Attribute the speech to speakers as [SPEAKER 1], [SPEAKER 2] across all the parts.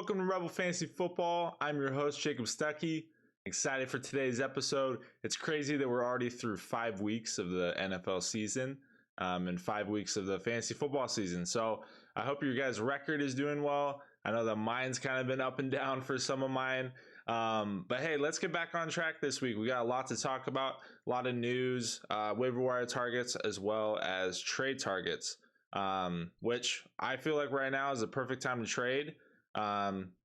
[SPEAKER 1] Welcome to Rebel Fantasy Football. I'm your host, Jacob Stuckey. Excited for today's episode. It's crazy that we're already through 5 weeks of the NFL season and 5 weeks of the fantasy football season. So I hope your guys' record is doing well. I know that mine's kind of been up and down for some of mine. But hey, let's get back on track this week. We got a lot to talk about, a lot of news, waiver wire targets, as well as trade targets, which I feel like right now is the perfect time to trade.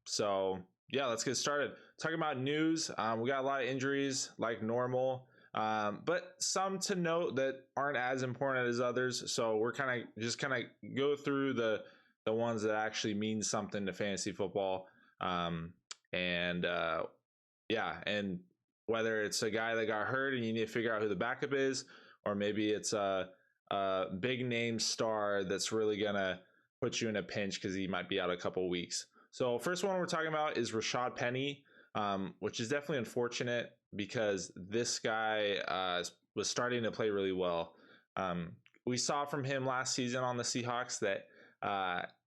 [SPEAKER 1] So yeah, let's get started. Talking about news, we got a lot of injuries like normal, but some to note that aren't as important as others. So we're kind of go through the ones that actually mean something to fantasy football. And whether it's a guy that got hurt and you need to figure out who the backup is, or maybe it's a big name star that's really gonna put you in a pinch because he might be out a couple weeks. So first one we're talking about is Rashad Penny, which is definitely unfortunate because this guy was starting to play really well. We saw from him last season on the Seahawks that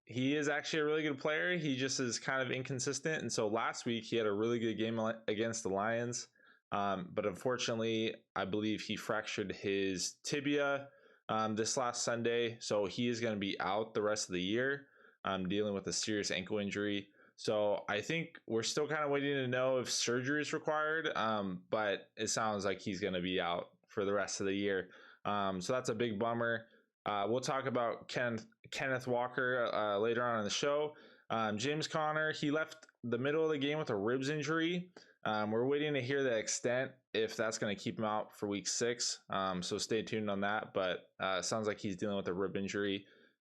[SPEAKER 1] he is actually a really good player. He just is kind of inconsistent. And so last week he had a really good game against the Lions. But unfortunately, I believe he fractured his tibia this last Sunday. So he is going to be out the rest of the year, dealing with a serious ankle injury. So I think we're still kind of waiting to know if surgery is required. But it sounds like he's going to be out for the rest of the year. So that's a big bummer. We'll talk about Kenneth Walker later on in the show. James Conner, he left the middle of the game with a ribs injury. We're waiting to hear the extent if that's going to keep him out for week 6. So stay tuned on that. But sounds like he's dealing with a rib injury.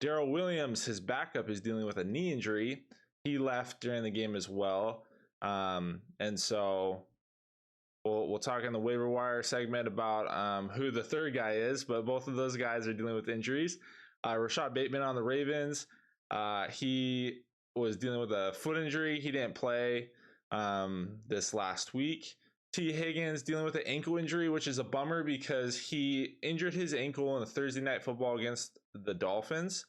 [SPEAKER 1] Darrell Williams, his backup, is dealing with a knee injury. He left during the game as well. And so we'll talk in the waiver wire segment about who the third guy is, but both of those guys are dealing with injuries. Rashad Bateman on the Ravens, he was dealing with a foot injury. He didn't play this last week. T. Higgins dealing with an ankle injury, which is a bummer because he injured his ankle in the Thursday Night Football against the Dolphins.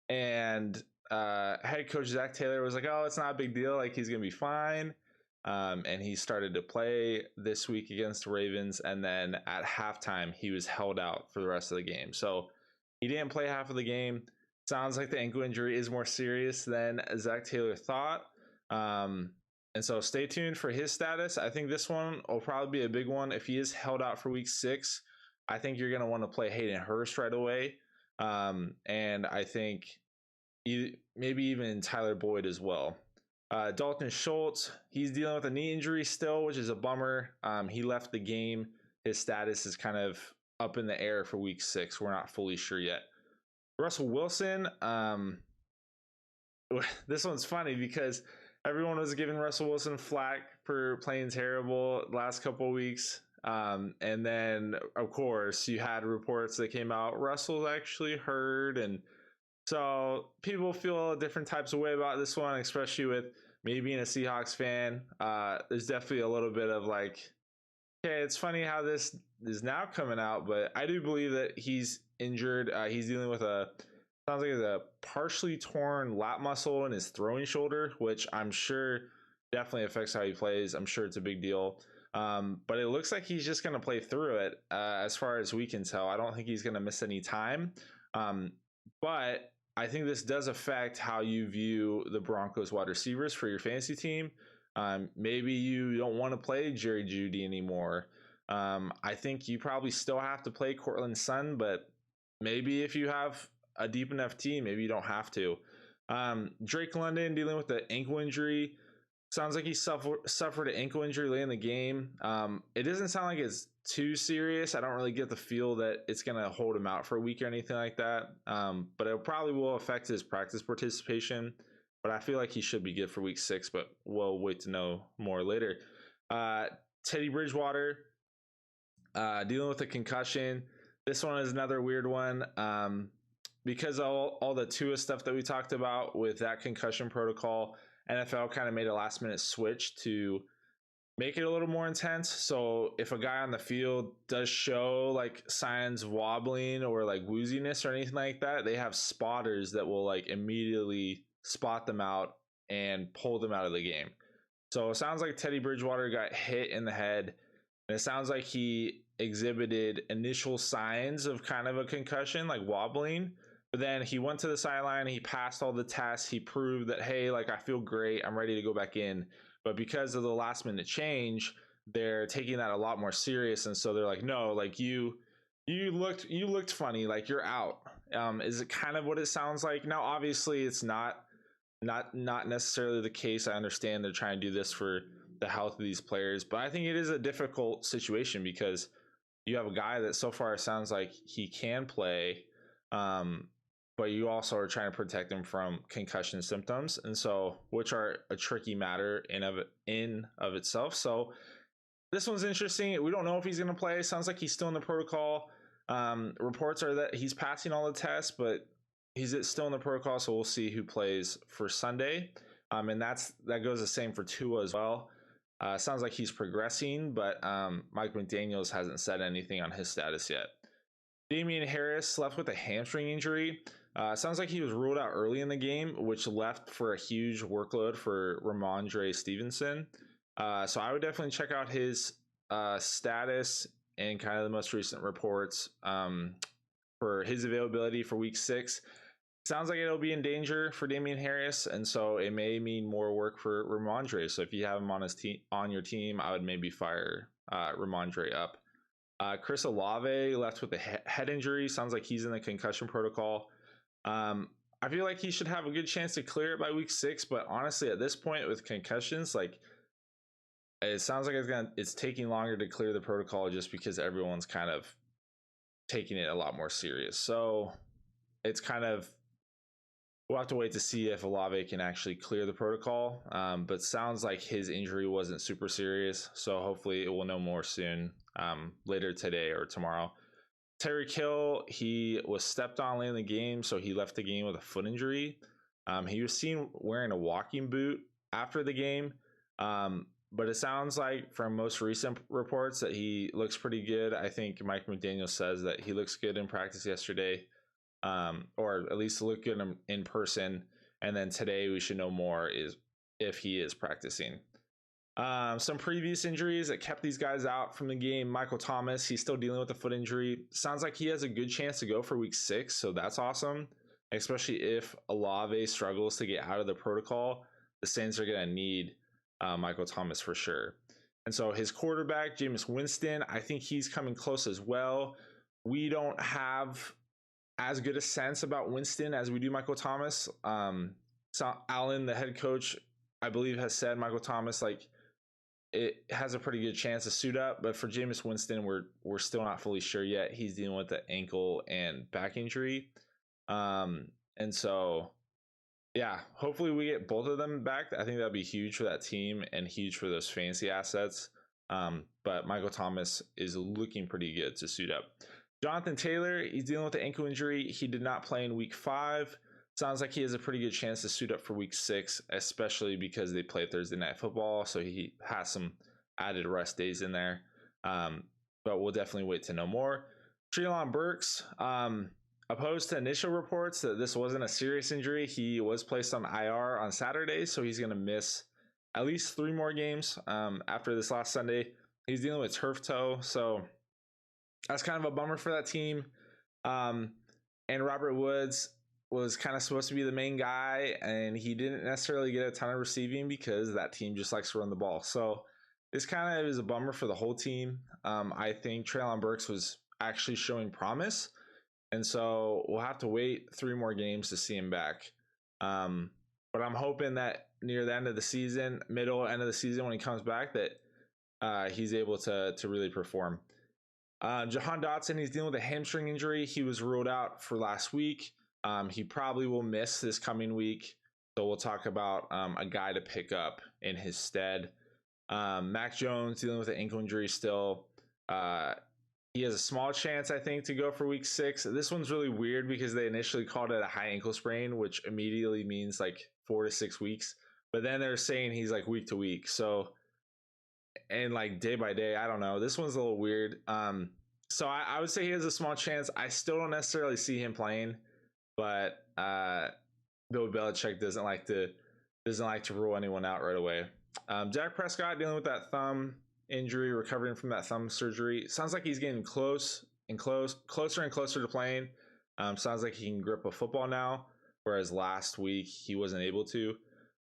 [SPEAKER 1] And head coach Zach Taylor was like, oh, it's not a big deal. Like, he's going to be fine. And he started to play this week against the Ravens. And then at halftime, he was held out for the rest of the game. So he didn't play half of the game. Sounds like the ankle injury is more serious than Zach Taylor thought. And so stay tuned for his status. I think this one will probably be a big one. If he is held out for week 6, I think you're going to want to play Hayden Hurst right away. And I think maybe even Tyler Boyd as well. Dalton Schultz, he's dealing with a knee injury still, which is a bummer. He left the game. His status is kind of up in the air for week 6. We're not fully sure yet. Russell Wilson, this one's funny because everyone was giving Russell Wilson flack for playing terrible the last couple of weeks. And then, of course, you had reports that came out, Russell's actually hurt. And so people feel different types of way about this one, especially with me being a Seahawks fan. There's definitely a little bit of like, okay, it's funny how this is now coming out, but I do believe that he's injured. He's dealing with sounds like a partially torn lat muscle in his throwing shoulder, which I'm sure definitely affects how he plays. I'm sure it's a big deal. But it looks like he's just going to play through it as far as we can tell. I don't think he's going to miss any time. But I think this does affect how you view the Broncos wide receivers for your fantasy team. Maybe you don't want to play Jerry Jeudy anymore. I think you probably still have to play Cortland Sutton, but maybe if you have a deep enough team, maybe you don't have to. Drake London dealing with the ankle injury. Sounds like he suffered an ankle injury late in the game. It doesn't sound like it's too serious. I don't really get the feel that it's going to hold him out for a week or anything like that. But it probably will affect his practice participation. But I feel like he should be good for week 6, but we'll wait to know more later. Teddy Bridgewater dealing with a concussion. This one is another weird one. Because all the Tua stuff that we talked about with that concussion protocol, NFL kind of made a last minute switch to make it a little more intense. So if a guy on the field does show like signs of wobbling or like wooziness or anything like that, they have spotters that will like immediately spot them out and pulled him out of the game. So it sounds like Teddy Bridgewater got hit in the head, and it sounds like he exhibited initial signs of kind of a concussion, like wobbling. But then he went to the sideline, he passed all the tests, he proved that, hey, like I feel great, I'm ready to go back in. But because of the last minute change, they're taking that a lot more serious, and so they're like, no, like you looked funny, like you're out. Is it kind of what it sounds like? Now, obviously, it's not necessarily the case. I understand they're trying to do this for the health of these players, but I think it is a difficult situation because you have a guy that so far sounds like he can play, but you also are trying to protect him from concussion symptoms, and so which are a tricky matter in of itself. So this one's interesting. We don't know if he's going to play. Sounds like he's still in the protocol. Reports are that he's passing all the tests, but he's still in the protocol, so we'll see who plays for Sunday. And that goes the same for Tua as well. Sounds like he's progressing, but Mike McDaniels hasn't said anything on his status yet. Damian Harris left with a hamstring injury. Sounds like he was ruled out early in the game, which left for a huge workload for Ramondre Stevenson. So I would definitely check out his status and kind of the most recent reports for his availability for week 6. Sounds like it'll be in danger for Damian Harris, and so it may mean more work for Ramondre. So if you have him on your team, I would maybe fire Ramondre up. Chris Olave left with a head injury. Sounds like he's in the concussion protocol. I feel like he should have a good chance to clear it by week 6, but honestly, at this point with concussions, like it sounds like it's taking longer to clear the protocol just because everyone's kind of taking it a lot more serious. So it's kind of, we'll have to wait to see if Olave can actually clear the protocol. But sounds like his injury wasn't super serious, so hopefully we'll know more soon, later today or tomorrow. Tyreek Hill, he was stepped on late in the game, so he left the game with a foot injury. He was seen wearing a walking boot after the game, but it sounds like from most recent reports that he looks pretty good. I think Mike McDaniel says that he looks good in practice yesterday, or at least look good in person. And then today we should know more is if he is practicing. Some previous injuries that kept these guys out from the game. Michael Thomas, he's still dealing with a foot injury. Sounds like he has a good chance to go for week 6, so that's awesome. Especially if Olave struggles to get out of the protocol, the Saints are going to need Michael Thomas for sure. And so his quarterback, Jameis Winston, I think he's coming close as well. We don't have as good a sense about Winston as we do Michael Thomas. So Allen, the head coach, I believe has said Michael Thomas, like, it has a pretty good chance to suit up, but for Jameis Winston, we're still not fully sure yet. He's dealing with the ankle and back injury. And so, yeah, hopefully we get both of them back. I think that'd be huge for that team and huge for those fantasy assets. But Michael Thomas is looking pretty good to suit up. Jonathan Taylor, he's dealing with the ankle injury. He did not play in week 5. Sounds like he has a pretty good chance to suit up for week 6, especially because they play Thursday Night Football. So he has some added rest days in there. But we'll definitely wait to know more. Treylon Burks, opposed to initial reports that this wasn't a serious injury, he was placed on IR on Saturday. So he's going to miss at least 3 more games after this last Sunday. He's dealing with turf toe. So that's kind of a bummer for that team. And Robert Woods was kind of supposed to be the main guy, and he didn't necessarily get a ton of receiving because that team just likes to run the ball. So this kind of is a bummer for the whole team. I think Treylon Burks was actually showing promise, and so we'll have to wait 3 more games to see him back. But I'm hoping that near the end of the season, end of the season, when he comes back, that he's able to really perform. Jahan Dotson, he's dealing with a hamstring injury. He was ruled out for last week. He probably will miss this coming week. So we'll talk about a guy to pick up in his stead. Mac Jones dealing with an ankle injury still. He has a small chance, I think, to go for week 6. This one's really weird because they initially called it a high ankle sprain, which immediately means like 4 to 6 weeks. But then they're saying he's like week to week. So, and like day by day, I don't know. This one's a little weird. So I would say he has a small chance. I still don't necessarily see him playing, but Bill Belichick doesn't like to doesn't like to rule anyone out right away. Dak Prescott dealing with that thumb injury, recovering from that thumb surgery. Sounds like he's getting closer and closer to playing. Sounds like he can grip a football now, whereas last week he wasn't able to.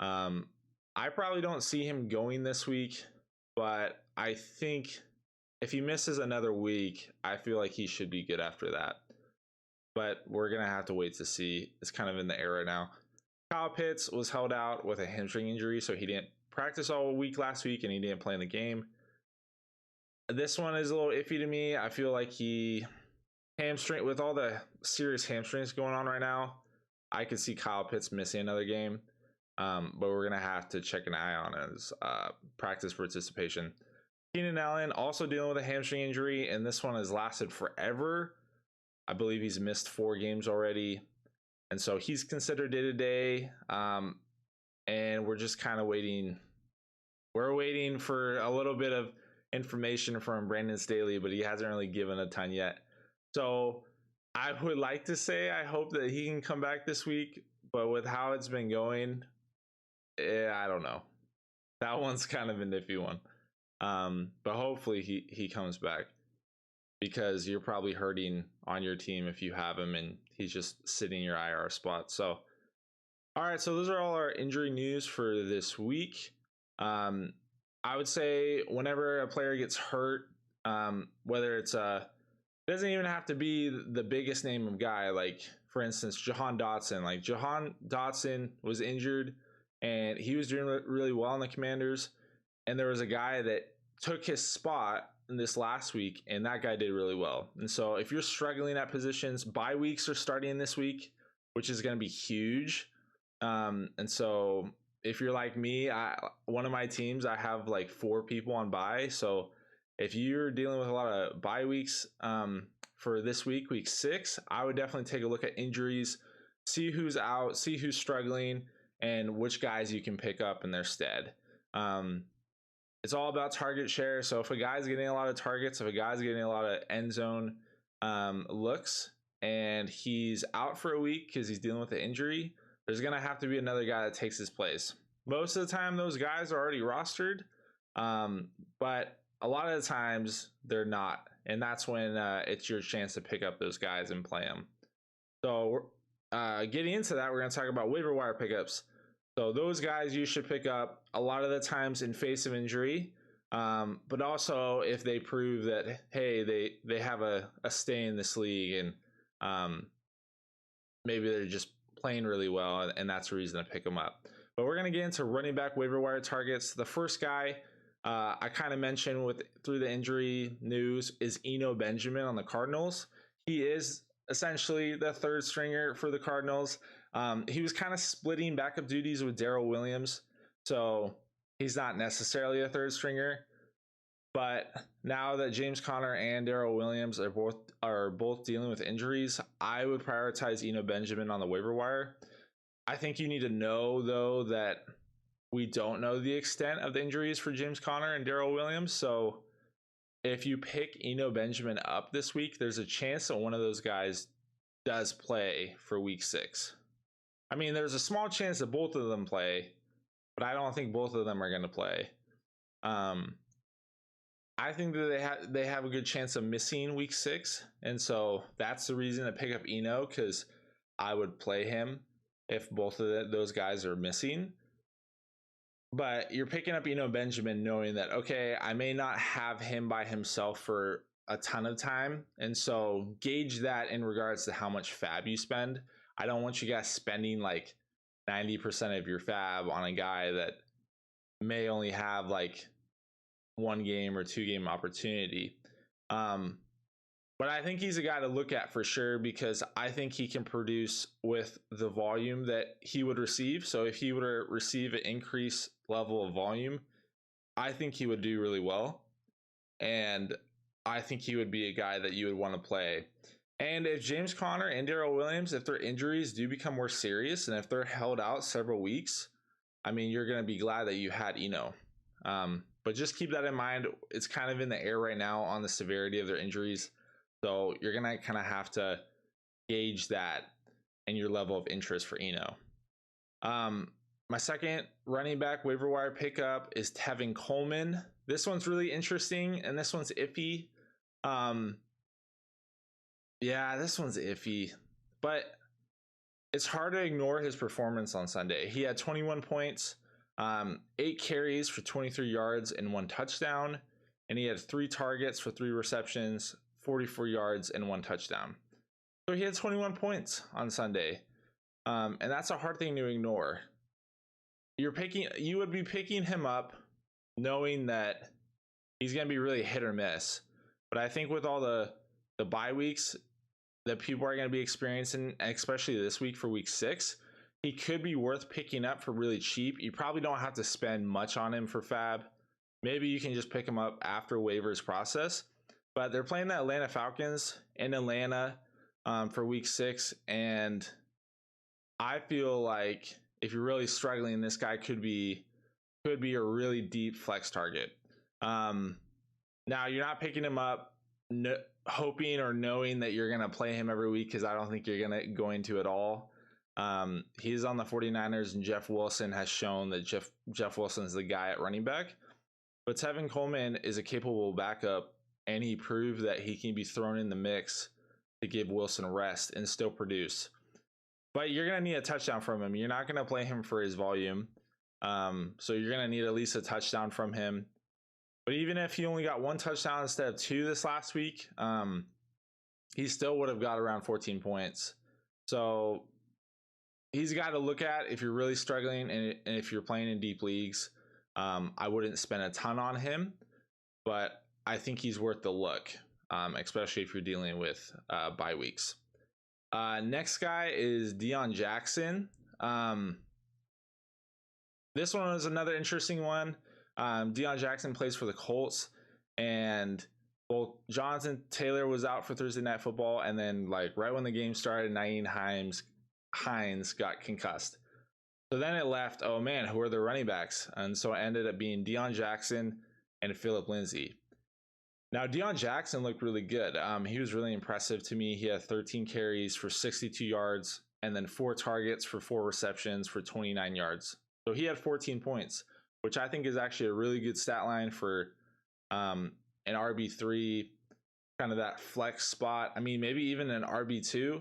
[SPEAKER 1] I probably don't see him going this week, but I think if he misses another week, I feel like he should be good after that. But we're going to have to wait to see. It's kind of in the air now. Kyle Pitts was held out with a hamstring injury, so he didn't practice all week last week and he didn't play in the game. This one is a little iffy to me. I feel like with all the serious hamstrings going on right now, I could see Kyle Pitts missing another game. But we're going to have to check an eye on his practice participation. Keenan Allen also dealing with a hamstring injury, and this one has lasted forever. I believe he's missed 4 games already. And so he's considered day-to-day. And we're just kind of waiting. We're waiting for a little bit of information from Brandon Staley, but he hasn't really given a ton yet. So I would like to say I hope that he can come back this week. But with how it's been going, I don't know. That one's kind of an iffy one. But hopefully he comes back, because you're probably hurting on your team if you have him and he's just sitting in your IR spot. So, all right. So those are all our injury news for this week. I would say whenever a player gets hurt, whether it doesn't even have to be the biggest name of guy. Like, for instance, Jahan Dotson. Like, Jahan Dotson was injured and he was doing really well in the Commanders. And there was a guy that took his spot in this last week, and that guy did really well. And so if you're struggling at positions, bye weeks are starting this week, which is going to be huge. And so if you're like me, one of my teams, I have like 4 people on bye. So if you're dealing with a lot of bye weeks for this week, week 6, I would definitely take a look at injuries, see who's out, see who's struggling, and which guys you can pick up in their stead. It's all about target share. So if a guy's getting a lot of targets, if a guy's getting a lot of end zone looks, and he's out for a week because he's dealing with an injury, there's going to have to be another guy that takes his place. Most of the time, those guys are already rostered, but a lot of the times they're not. And that's when it's your chance to pick up those guys and play them. So getting into that, we're going to talk about waiver wire pickups. So those guys you should pick up a lot of the times in face of injury, but also if they prove that, hey, they have a stay in this league, and maybe they're just playing really well, and that's the reason to pick them up. But we're going to get into running back waiver wire targets. The first guy I kind of mentioned through the injury news is Eno Benjamin on the Cardinals. He is essentially the third stringer for the Cardinals. He was kind of splitting backup duties with Darrell Williams, so he's not necessarily a third stringer. But now that James Conner and Darrell Williams are both dealing with injuries, I would prioritize Eno Benjamin on the waiver wire. I think you need to know, though, that we don't know the extent of the injuries for James Conner and Darrell Williams. So if you pick Eno Benjamin up this week, there's a chance that one of those guys does play for week 6. I mean, there's a small chance that both of them play, but I don't think both of them are going to play. I think that they have a good chance of missing week 6, and so that's the reason to pick up Eno, because I would play him if both of those guys are missing. But you're picking up Eno Benjamin knowing that, okay, I may not have him by himself for a ton of time, and so gauge that in regards to how much fab you spend. I don't want you guys spending like 90% of your fab on a guy that may only have like 1 game or 2 game opportunity. But I think he's a guy to look at for sure, because I think he can produce with the volume that he would receive. So if he were to receive an increased level of volume, I think he would do really well. And I think he would be a guy that you would want to play. And if James Conner and Darrell Williams, if their injuries do become more serious and if they're held out several weeks, I mean, you're going to be glad that you had Eno. But just keep that in mind. It's kind of in the air right now on the severity of their injuries. So you're going to kind of have to gauge that and your level of interest for Eno. My second running back waiver wire pickup is Tevin Coleman. This one's really interesting, and this one's iffy. Yeah, this one's iffy, but it's hard to ignore his performance on Sunday. He had 21 points, 8 carries for 23 yards and 1 touchdown, and he had 3 targets for 3 receptions, 44 yards and 1 touchdown. So he had 21 points on Sunday, and that's a hard thing to ignore. You would be picking him up knowing that he's going to be really hit or miss. But I think with all the bye weeks that people are going to be experiencing, especially this week for week 6, he could be worth picking up for really cheap. You probably don't have to spend much on him for fab. Maybe you can just pick him up after waivers process. But they're playing the Atlanta Falcons in Atlanta for week 6, and I feel like if you're really struggling, this guy could be a really deep flex target. Now you're not picking him up hoping or knowing that you're going to play him every week, because I don't think you're going to at all. He's on the 49ers, and Jeff Wilson has shown that Jeff Wilson's the guy at running back. But Tevin Coleman is a capable backup, and he proved that he can be thrown in the mix to give Wilson rest and still produce. But you're going to need a touchdown from him. You're not going to play him for his volume. So you're going to need at least a touchdown from him. But even if he only got 1 touchdown instead of 2 this last week, he still would have got around 14 points. So he's a guy to look at if you're really struggling and if you're playing in deep leagues. I wouldn't spend a ton on him, but I think he's worth the look, especially if you're dealing with bye weeks. Next guy is Deion Jackson. This one is another interesting one. Deion Jackson plays for the Colts, and Jonathan Taylor was out for Thursday Night Football, and then right when the game started, Nyheim Hines got concussed. So then it left, oh man, who are the running backs? And so it ended up being Deion Jackson and Phillip Lindsay. Now, Deion Jackson looked really good. He was really impressive to me. He had 13 carries for 62 yards and then 4 targets for 4 receptions for 29 yards. So he had 14 points, which I think is actually a really good stat line for an RB3, kind of that flex spot. I mean, maybe even an RB2.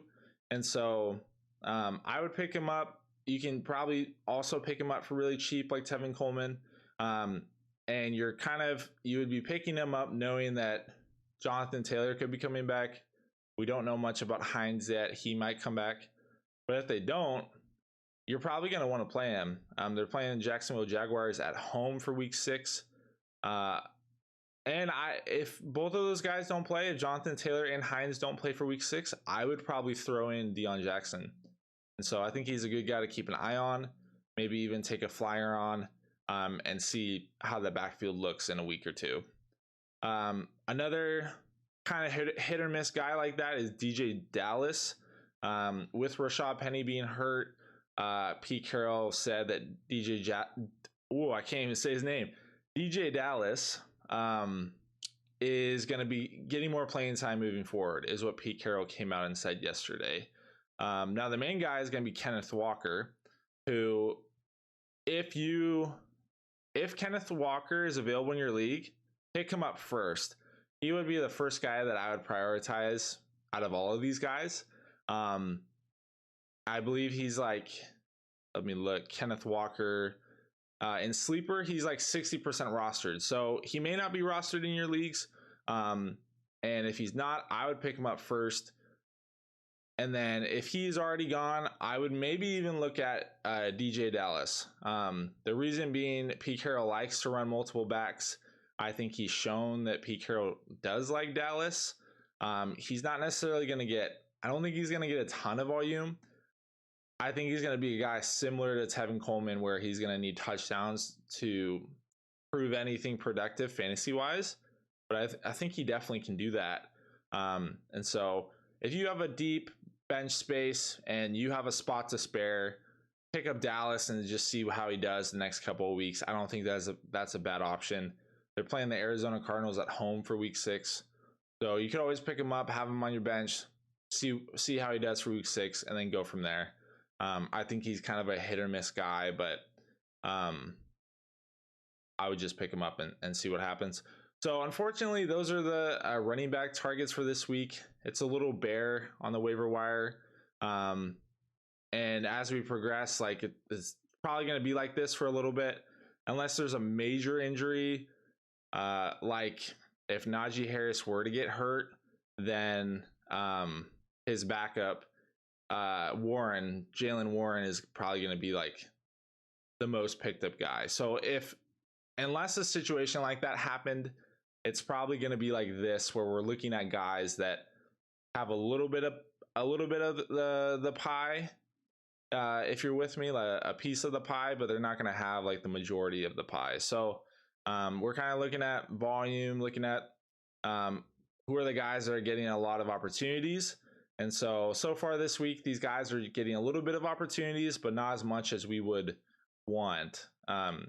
[SPEAKER 1] And so I would pick him up. You can probably also pick him up for really cheap, like Tevin Coleman. And you would be picking him up knowing that Jonathan Taylor could be coming back. We don't know much about Hines yet. He might come back. But if they don't, you're probably going to want to play him. They're playing Jacksonville Jaguars at home for week 6. And if both of those guys don't play, if Jonathan Taylor and Hines don't play for week 6, I would probably throw in Deion Jackson. And so I think he's a good guy to keep an eye on, maybe even take a flyer on, and see how the backfield looks in a week or two. Another kind of hit or miss guy like that is DJ Dallas. With Rashad Penny being hurt, Pete Carroll said that I can't even say his name. DJ Dallas is going to be getting more playing time moving forward, is what Pete Carroll came out and said yesterday. Now the main guy is going to be Kenneth Walker, who if Kenneth Walker is available in your league, pick him up first. He would be the first guy that I would prioritize out of all of these guys. I believe he's let me look, Kenneth Walker, in Sleeper, he's 60% rostered. So he may not be rostered in your leagues. And if he's not, I would pick him up first. And then if he's already gone, I would maybe even look at DJ Dallas. The reason being, Pete Carroll likes to run multiple backs. I think he's shown that Pete Carroll does like Dallas. He's not necessarily going to I don't think he's going to get a ton of volume. I think he's going to be a guy similar to Tevin Coleman, where he's going to need touchdowns to prove anything productive fantasy-wise. But I think he definitely can do that. And so if you have a deep bench space and you have a spot to spare, pick up Dallas and just see how he does the next couple of weeks. I don't think that's a bad option. They're playing the Arizona Cardinals at home for week 6. So you could always pick him up, have him on your bench, see how he does for week 6, and then go from there. I think he's kind of a hit or miss guy, but I would just pick him up and see what happens. So unfortunately, those are the running back targets for this week. It's a little bare on the waiver wire. And as we progress, like it's probably going to be like this for a little bit, unless there's a major injury. Like if Najee Harris were to get hurt, then his backup, Jalen Warren is probably going to be like the most picked up guy. So unless a situation like that happened, it's probably going to be like this, where we're looking at guys that have a little bit of the pie. If you're with me, like a piece of the pie, but they're not going to have like the majority of the pie. So we're kind of looking at volume, looking at who are the guys that are getting a lot of opportunities. And so far this week, these guys are getting a little bit of opportunities, but not as much as we would want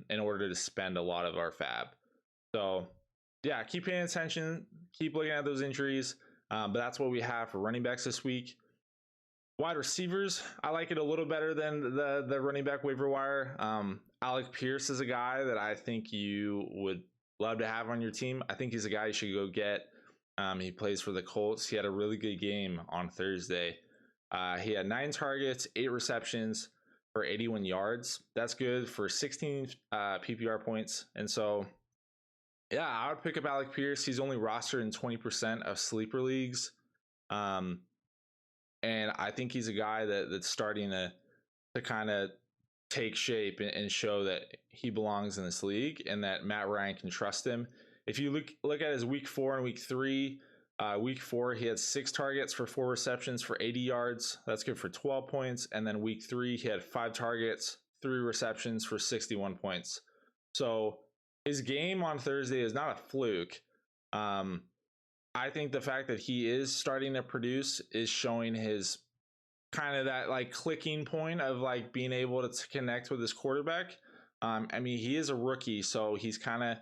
[SPEAKER 1] in order to spend a lot of our fab. So yeah, keep paying attention, keep looking at those injuries. But that's what we have for running backs this week. Wide receivers, I like it a little better than the running back waiver wire. Alec Pierce is a guy that I think you would love to have on your team. I think he's a guy you should go get. He plays for the Colts. He had a really good game on Thursday. He had 9 targets, 8 receptions for 81 yards. That's good for 16 PPR points. And so, yeah, I would pick up Alec Pierce. He's only rostered in 20% of sleeper leagues. And I think he's a guy that's starting to kind of take shape and show that he belongs in this league and that Matt Ryan can trust him. If you look at his week 4 and week 3, week 4, he had 6 targets for 4 receptions for 80 yards. That's good for 12 points. And then week 3, he had 5 targets, 3 receptions for 61 points. So his game on Thursday is not a fluke. I think the fact that he is starting to produce is showing his kind of that like clicking point of like being able to connect with his quarterback. I mean, he is a rookie, so he's kind of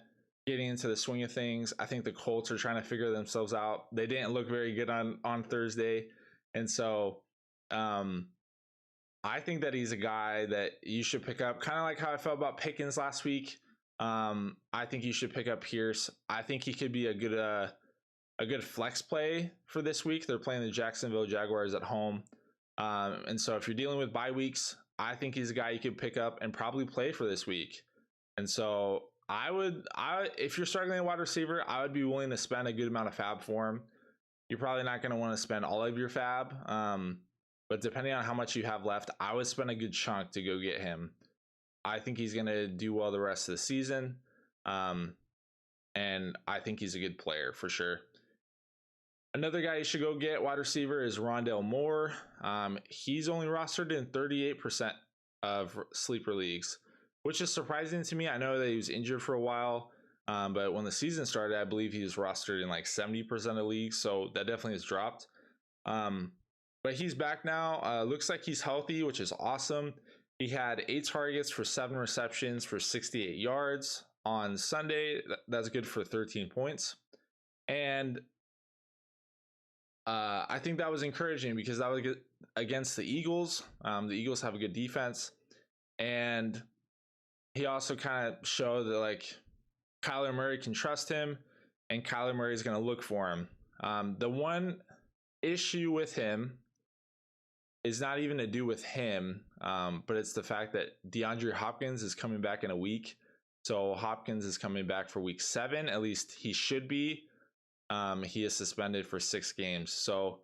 [SPEAKER 1] getting into the swing of things. I think the Colts are trying to figure themselves out. They didn't look very good on Thursday. And so I think that he's a guy that you should pick up, kind of like how I felt about Pickens last week. I think you should pick up Pierce. I think he could be a good flex play for this week. They're playing the Jacksonville Jaguars at home. And so if you're dealing with bye weeks, I think he's a guy you could pick up and probably play for this week. And so if you're struggling at wide receiver, I would be willing to spend a good amount of fab for him. You're probably not going to want to spend all of your fab. But depending on how much you have left, I would spend a good chunk to go get him. I think he's going to do well the rest of the season. And I think he's a good player for sure. Another guy you should go get, wide receiver, is Rondale Moore. He's only rostered in 38% of sleeper leagues, which is surprising to me. I know that he was injured for a while, but when the season started, I believe he was rostered in like 70% of leagues, so that definitely has dropped. But he's back now. Looks like he's healthy, which is awesome. He had 8 targets for 7 receptions for 68 yards on Sunday. That's good for 13 points. And I think that was encouraging because that was against the Eagles. The Eagles have a good defense. And he also kind of showed that like Kyler Murray can trust him and Kyler Murray is going to look for him. The one issue with him is not even to do with him, but it's the fact that DeAndre Hopkins is coming back in a week. So Hopkins is coming back for week 7. At least he should be. He is suspended for 6 games. So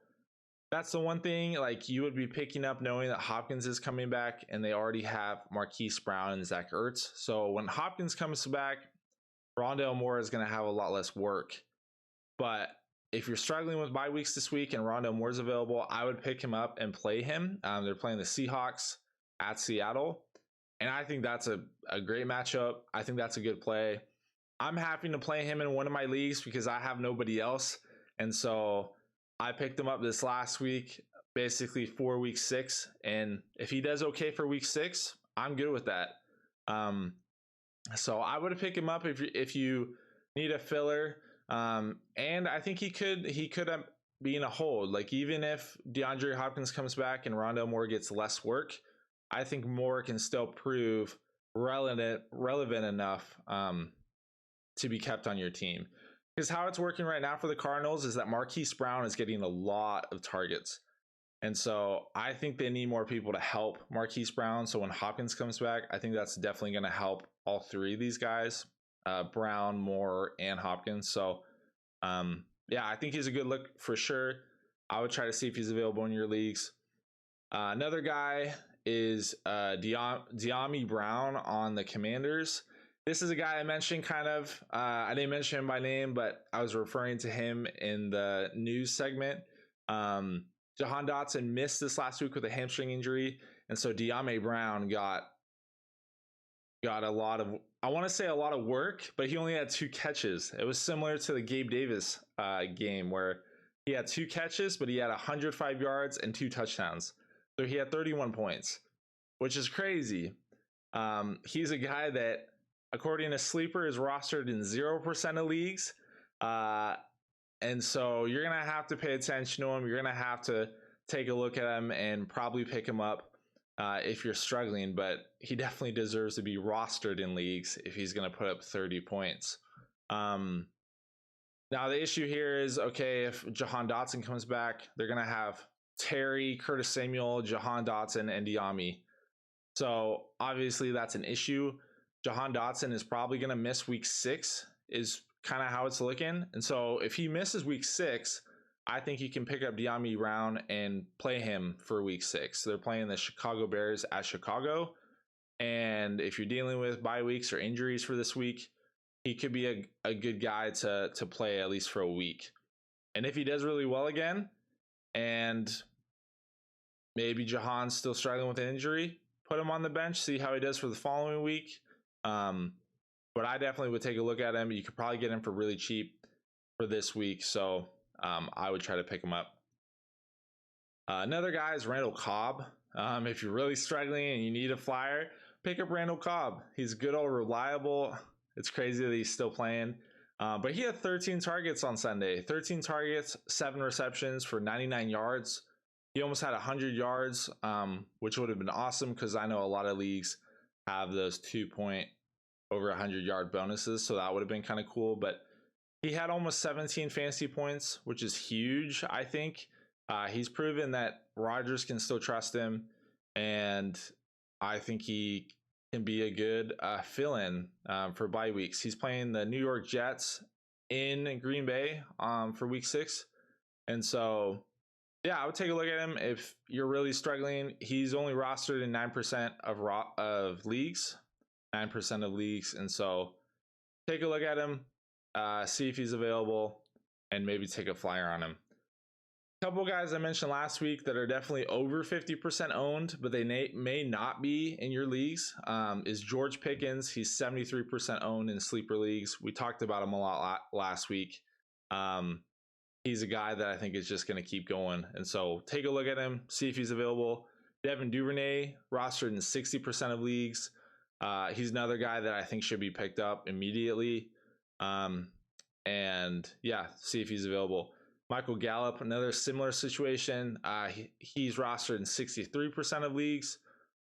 [SPEAKER 1] that's the one thing like you would be picking up knowing that Hopkins is coming back and they already have Marquise Brown and Zach Ertz. So when Hopkins comes back, Rondale Moore is going to have a lot less work. But if you're struggling with bye weeks this week and Rondale Moore is available, I would pick him up and play him. They're playing the Seahawks at Seattle. And I think that's a great matchup. I think that's a good play. I'm happy to play him in one of my leagues because I have nobody else. And so I picked him up this last week, basically for week 6. And if he does okay for week 6, I'm good with that. So I would pick him up if you need a filler. And I think he could be in a hold. Like even if DeAndre Hopkins comes back and Rondale Moore gets less work, I think Moore can still prove relevant enough to be kept on your team. Because how it's working right now for the Cardinals is that Marquise Brown is getting a lot of targets. And so I think they need more people to help Marquise Brown. So when Hopkins comes back, I think that's definitely going to help all three of these guys, Brown, Moore, and Hopkins. So yeah, I think he's a good look for sure. I would try to see if he's available in your leagues. Another guy is De'Ami Brown on the Commanders. This is a guy I mentioned kind of. I didn't mention him by name, but I was referring to him in the news segment. Jahan Dotson missed this last week with a hamstring injury, and so De'Ami Brown got a lot of, I want to say a lot of work, but he only had 2 catches. It was similar to the Gabe Davis game where he had 2 catches, but he had 105 yards and 2 touchdowns. So he had 31 points, which is crazy. He's a guy that, according to Sleeper, is rostered in 0% of leagues. And so you're going to have to pay attention to him. You're going to have to take a look at him and probably pick him up if you're struggling. But he definitely deserves to be rostered in leagues if he's going to put up 30 points. Now, the issue here is, okay, if Jahan Dotson comes back, they're going to have Terry, Curtis Samuel, Jahan Dotson, and De'Ami. So obviously that's an issue. Jahan Dotson is probably going to miss week 6 is kind of how it's looking. And so if he misses week 6, I think you can pick up De'Ami Brown and play him for week 6. They're playing the Chicago Bears at Chicago. And if you're dealing with bye weeks or injuries for this week, he could be a good guy to play at least for a week. And if he does really well again, and maybe Jahan's still struggling with an injury, put him on the bench, see how he does for the following week. But I definitely would take a look at him. You could probably get him for really cheap for this week. So I would try to pick him up. Another guy is Randall Cobb. If you're really struggling and you need a flyer, pick up Randall Cobb. He's good, old reliable. It's crazy that he's still playing. But he had 13 targets on Sunday. 13 targets, 7 receptions for 99 yards. He almost had 100 yards, which would have been awesome because I know a lot of leagues have those 2-point over 100-yard bonuses. So that would have been kind of cool. But he had almost 17 fantasy points, which is huge, I think. He's proven that Rodgers can still trust him. And I think he can be a good fill-in for bye weeks. He's playing the New York Jets in Green Bay for week 6. And so, yeah, I would take a look at him if you're really struggling. He's only rostered in 9% of leagues. 9% of leagues. And so take a look at him, see if he's available, and maybe take a flyer on him. A couple guys I mentioned last week that are definitely over 50% owned, but they may not be in your leagues, is George Pickens. He's 73% owned in sleeper leagues. We talked about him a lot last week. He's a guy that I think is just going to keep going. And so take a look at him, see if he's available. Devin Duvernay, rostered in 60% of leagues. He's another guy that I think should be picked up immediately. And yeah, see if he's available. Michael Gallup, another similar situation. He's rostered in 63% of leagues.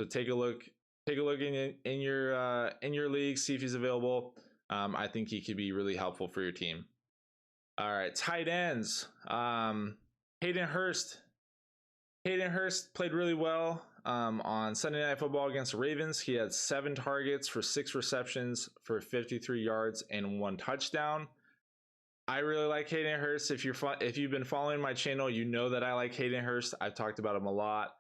[SPEAKER 1] So take a look in your league, see if he's available. I think he could be really helpful for your team. All right, tight ends. Hayden Hurst. Hayden Hurst played really well on Sunday Night Football against the Ravens. He had 7 targets for 6 receptions for 53 yards and 1 touchdown. I really like Hayden Hurst. If you've been following my channel, you know that I like Hayden Hurst. I've talked about him a lot.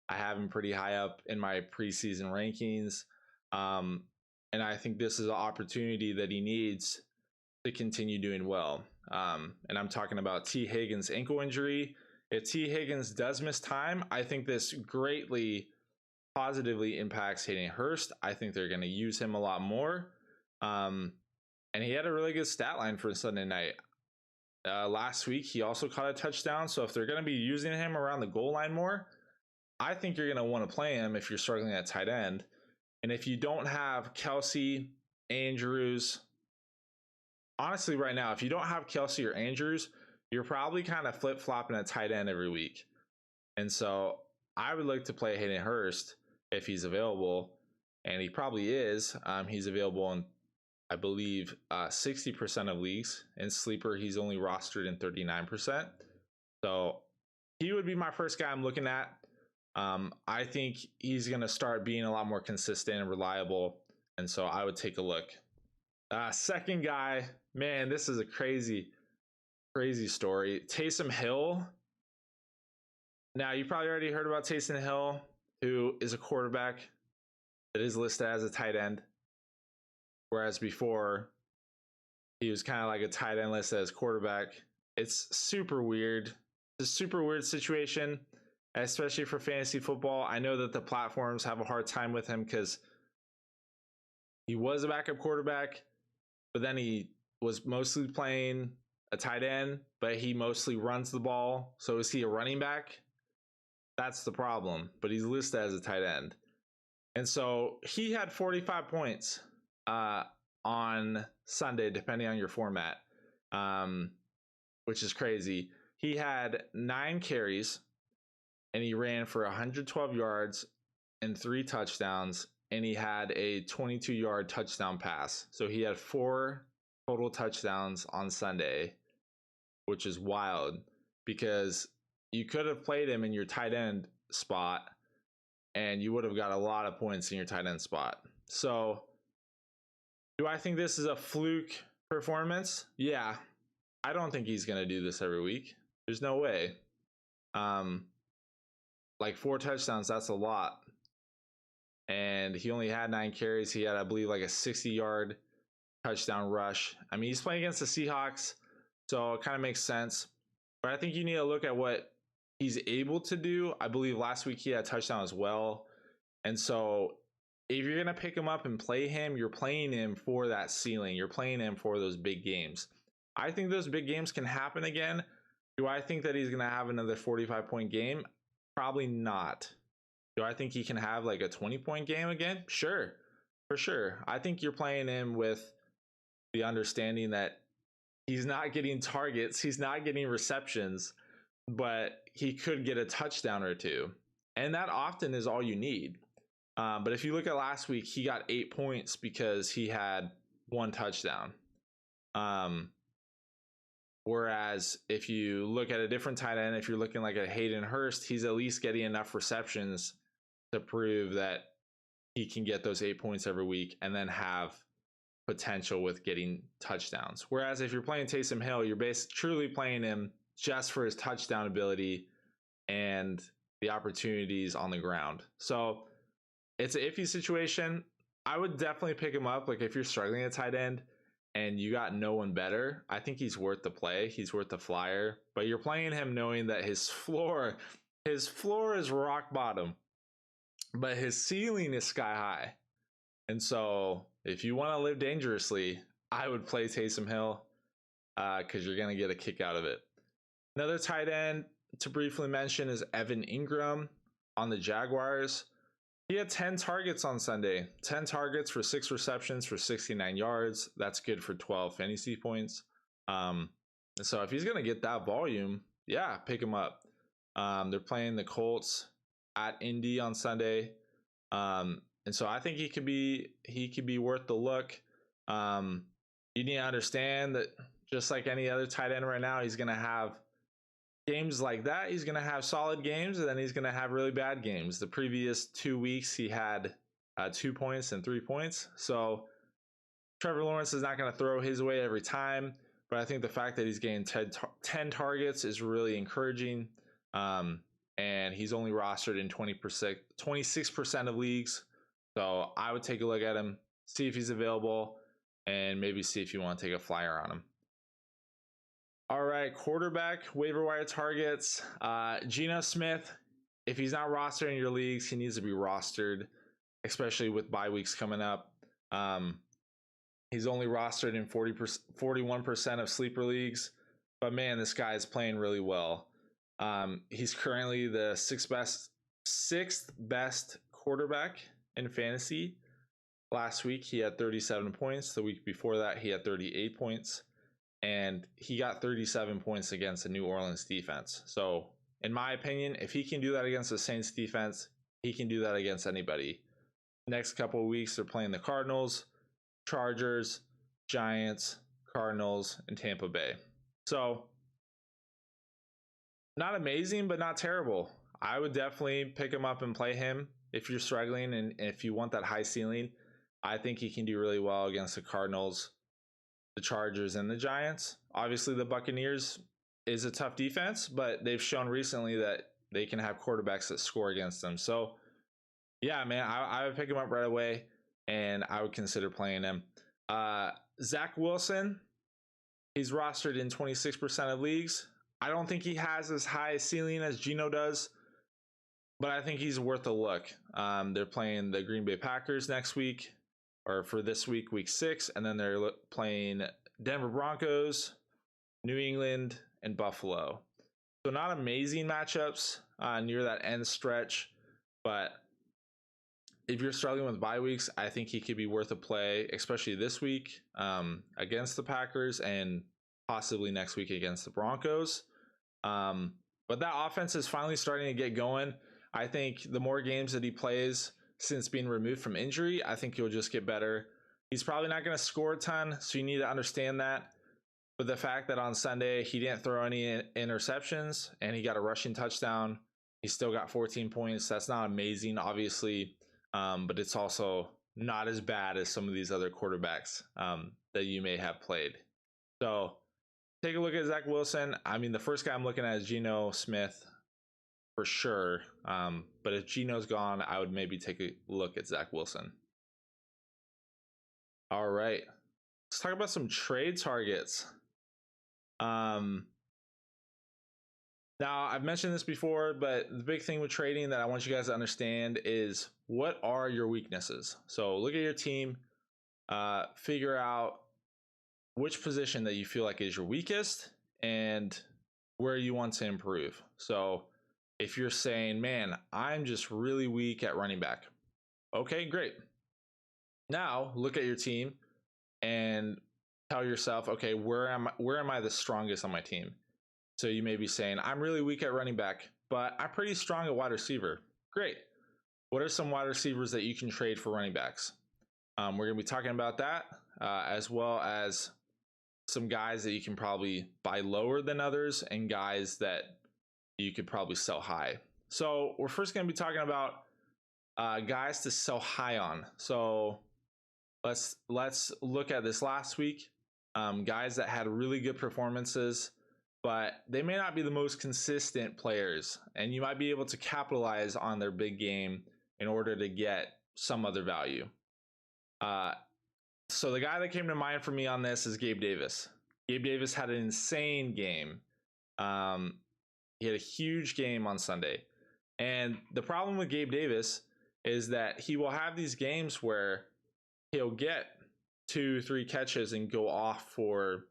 [SPEAKER 1] I have him pretty high up in my preseason rankings. And I think this is an opportunity that he needs to continue doing well. And I'm talking about T. Higgins' ankle injury. If T. Higgins does miss time, I think this greatly positively impacts Hayden Hurst. I think they're going to use him a lot more. And he had a really good stat line for Sunday night. Last week, he also caught a touchdown. So if they're going to be using him around the goal line more, I think you're going to want to play him if you're struggling at tight end. And if you don't have Kelsey, Andrews, honestly, right now, if you don't have Kelsey or Andrews, you're probably kind of flip-flopping at tight end every week. And so I would like to play Hayden Hurst if he's available. and he probably is. He's available in, I believe, 60% of leagues. In Sleeper, he's only rostered in 39%. So he would be my first guy I'm looking at. I think he's going to start being a lot more consistent and reliable. And so I would take a look. Second guy, man, this is a crazy story. Taysom Hill. Now, you probably already heard about Taysom Hill, who is a quarterback that is listed as a tight end. Whereas before, he was kind of like a tight end listed as quarterback. It's super weird. It's a super weird situation, especially for fantasy football. I know that the platforms have a hard time with him because he was a backup quarterback, but then he was mostly playing a tight end, but he mostly runs the ball. So is he a running back? That's the problem, but he's listed as a tight end. And so he had 45 points on Sunday, depending on your format, which is crazy. He had 9 carries and he ran for 112 yards and 3 touchdowns, and he had a 22-yard touchdown pass. So he had 4 total touchdowns on Sunday, which is wild because you could have played him in your tight end spot and you would have got a lot of points in your tight end spot. So do I think this is a fluke performance? Yeah. I don't think he's going to do this every week. There's no way. Like 4 touchdowns, that's a lot. And he only had 9 carries. He had, I believe, like a 60-yard touchdown rush. I mean, he's playing against the Seahawks, so it kind of makes sense. But I think you need to look at what he's able to do. I believe last week he had a touchdown as well. And so if you're going to pick him up and play him, you're playing him for that ceiling. You're playing him for those big games. I think those big games can happen again. Do I think that he's going to have another 45-point game? Probably not. Do I think he can have like a 20-point game again? Sure, for sure. I think you're playing him with the understanding that he's not getting targets, he's not getting receptions, but he could get a touchdown or 2. And that often is all you need. But if you look at last week, he got 8 points because he had 1 touchdown. Whereas if you look at a different tight end, if you're looking like a Hayden Hurst, he's at least getting enough receptions to prove that he can get those 8 points every week and then have potential with getting touchdowns. Whereas if you're playing Taysom Hill, you're truly playing him just for his touchdown ability and the opportunities on the ground. So it's an iffy situation. I would definitely pick him up. Like if you're struggling at tight end and you got no one better, I think he's worth the play. He's worth the flyer. But you're playing him knowing that his floor is rock bottom, but his ceiling is sky high. And so if you want to live dangerously, I would play Taysom Hill because you're going to get a kick out of it. Another tight end to briefly mention is Evan Ingram on the Jaguars. He had 10 targets on Sunday, 10 targets for 6 receptions for 69 yards. That's good for 12 fantasy points. And so if he's going to get that volume, yeah, pick him up. They're playing the Colts at Indy on Sunday. And so I think he could be worth the look. You need to understand that just like any other tight end right now, he's going to have games like that. He's going to have solid games, and then he's going to have really bad games. The previous 2 weeks, he had 2 points and 3 points. So Trevor Lawrence is not going to throw his way every time, but I think the fact that he's getting 10 targets is really encouraging. And he's only rostered in 26% of leagues. So I would take a look at him, see if he's available, and maybe see if you want to take a flyer on him. All right, quarterback, waiver wire targets. Geno Smith, if he's not rostered in your leagues, he needs to be rostered, especially with bye weeks coming up. He's only rostered in 41% of sleeper leagues, but man, this guy is playing really well. He's currently the sixth best quarterback in fantasy. Last week, he had 37 points. The week before that, he had 38 points. And he got 37 points against the New Orleans defense. So, in my opinion, if he can do that against the Saints defense, he can do that against anybody. Next couple of weeks, they're playing the Cardinals, Chargers, Giants, Cardinals, and Tampa Bay. So not amazing, but not terrible. I would definitely pick him up and play him if you're struggling and if you want that high ceiling. I think he can do really well against the Cardinals, the Chargers, and the Giants. Obviously, the Buccaneers is a tough defense, but they've shown recently that they can have quarterbacks that score against them. So, yeah, man, I would pick him up right away, and I would consider playing him. Zach Wilson, he's rostered in 26% of leagues. I don't think he has as high a ceiling as Geno does, but I think he's worth a look. They're playing the Green Bay Packers next week, or for this week, week 6, and then they're playing Denver Broncos, New England, and Buffalo. So not amazing matchups near that end stretch, but if you're struggling with bye weeks, I think he could be worth a play, especially this week against the Packers and possibly next week against the Broncos. But that offense is finally starting to get going. I think the more games that he plays since being removed from injury, I think he'll just get better. He's probably not going to score a ton, so you need to understand that. But the fact that on Sunday he didn't throw any interceptions and he got a rushing touchdown, he still got 14 points. That's not amazing, obviously, but it's also not as bad as some of these other quarterbacks that you may have played. So take a look at Zach Wilson. I mean, the first guy I'm looking at is Geno Smith for sure. But if Geno's gone, I would maybe take a look at Zach Wilson. All right. Let's talk about some trade targets. Now, I've mentioned this before, but the big thing with trading that I want you guys to understand is what are your weaknesses? So look at your team, figure out which position that you feel like is your weakest and where you want to improve. So if you're saying, man, I'm just really weak at running back. Okay, great. Now look at your team and tell yourself, okay, where am I the strongest on my team? So you may be saying, I'm really weak at running back, but I'm pretty strong at wide receiver. Great. What are some wide receivers that you can trade for running backs? We're going to be talking about that, as well as some guys that you can probably buy lower than others and guys that you could probably sell high. So we're first going to be talking about guys to sell high on. So let's look at this last week. Guys that had really good performances, but they may not be the most consistent players, and you might be able to capitalize on their big game in order to get some other value. So the guy that came to mind for me on this is Gabe Davis. Gabe Davis had an insane game. He had a huge game on Sunday. And the problem with Gabe Davis is that he will have these games where he'll get 2-3 catches and go off for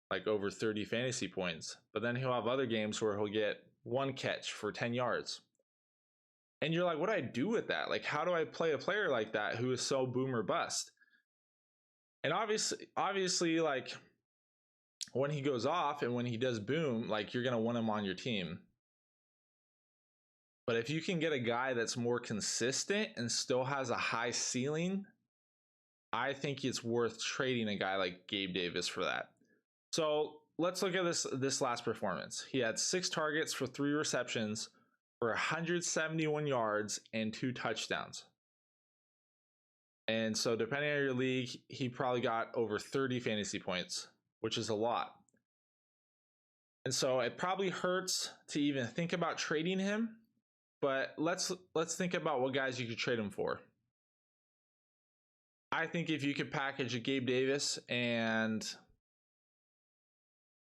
[SPEAKER 1] like over 30 fantasy points. But then he'll have other games where he'll get 1 catch for 10 yards. And you're like, what do I do with that? Like, how do I play a player like that who is so boom or bust? And obviously, like when he goes off and when he does boom, like you're going to want him on your team. But if you can get a guy that's more consistent and still has a high ceiling, I think it's worth trading a guy like Gabe Davis for that. So let's look at this last performance. He had 6 targets for 3 receptions for 171 yards and 2 touchdowns. And so depending on your league, he probably got over 30 fantasy points, which is a lot. And so it probably hurts to even think about trading him, but let's think about what guys you could trade him for. I think if you could package a Gabe Davis and